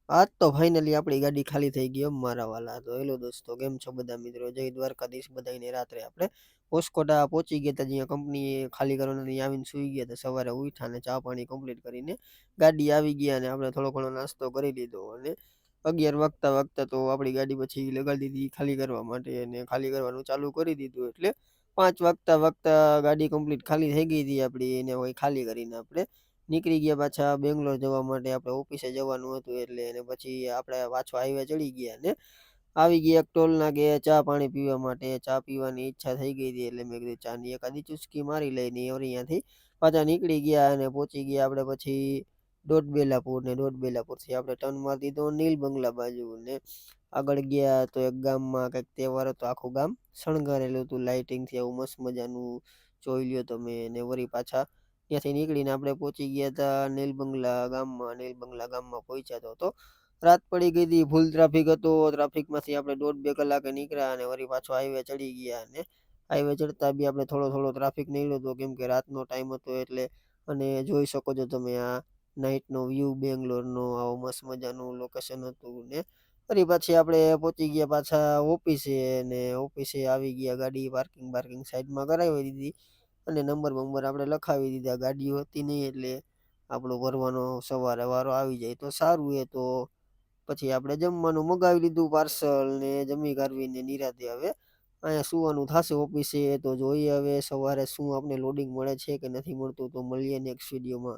આજ તો ફાઇનલી આપણી ગાડી ખાલી થઈ ગઈ મારા વાલા. તો હેલો દોસ્તો, કેમ છો બધા મિત્રો? જય દ્વારકાધીશ બધાયને. રાત્રે આપણે હોસ્કોટા પહોંચી ગયા હતા, જ્યાં કંપની ખાલી કરવાના ત્યાં આવીને સૂઈ ગયા હતા. સવારે ઉઠ્યા અને ચા પાણી કમ્પ્લીટ કરીને ગાડી આવી ગયા અને આપણે થોડો ઘણો નાસ્તો કરી લીધો અને 11 વાગતા તો આપણી ગાડી પછી લગાડી દીધી ખાલી કરવા માટે અને ખાલી કરવાનું ચાલુ કરી દીધું. એટલે 5 વાગતા ગાડી કમ્પ્લીટ ખાલી થઈ ગઈ હતી આપણી. એને હવે ખાલી કરીને આપણે નીકળી ગયા પાછા બેંગ્લોર જવા માટે. આપણે ઓફિસે જવાનું હતું એટલે. અને પછી આપણે પાછો હાઈવે ચડી ગયા ને આવી ગયા એક ટોલ નાકે ચા પાણી પીવા માટે. ચા પીવાની ઈચ્છા થઈ ગઈ હતી એટલે મેં કીધું ચાની એકાદી ચુસ્કી મારી લઈને અહીંયાથી પાછા નીકળી ગયા અને પહોંચી ગયા આપણે પછી ડોડબેલાપુર. ને ડોડબેલાપુરથી આપણે ટર્ન મારી દીધો નીલ બંગલા બાજુ ને આગળ ગયા તો એક ગામમાં કંઈક તહેવાર હતો. આખું ગામ શણગારેલું હતું લાઇટિંગથી, એવું મસ્ત મજાનું જોઈ લ્યો તમે. ને વળી પાછા ત્યાંથી નીકળીને આપણે પહોંચી ગયા હતા નીલબંગલા ગામમાં. નીલબંગલા ગામમાં પહોંચ્યા તો રાત પડી ગઈ હતી, ફૂલ ટ્રાફિક હતો. ટ્રાફિકમાંથી આપણે 1.5-2 કલાકે નીકળ્યા અને વળી પાછો હાઈવે ચડી ગયા. અને હાઈવે ચડતા બી આપણે થોડો ટ્રાફિક નીકળ્યો હતો કેમ કે રાતનો ટાઈમ હતો એટલે. અને જોઈ શકો છો તમે આ નાઈટનો વ્યૂ બેંગ્લોરનો. આવો મસ્ત મજાનું લોકેશન હતું. ને ફરી પાછી આપણે પહોંચી ગયા પાછા ઓફિસે. ને ઓફિસે આવી ગયા, ગાડી પાર્કિંગ સાઈડમાં કરાવી દીધી અને નંબર આપણે લખાવી દીધા. ગાડીઓ હતી નહીં એટલે આપણો ભરવાનો સવારે વારો આવી જાય તો સારું. એ તો પછી આપણે જમવાનું મગાવી લીધું પાર્સલ ને જમી કરવીને નિરાતે હવે અહીંયા સુવાનું થશે ઓફિસે. તો જોઈએ હવે સવારે શું આપણે લોડિંગ મળે છે કે નથી મળતું. તો મળીએ નેક્સ્ટ વિડીયોમાં.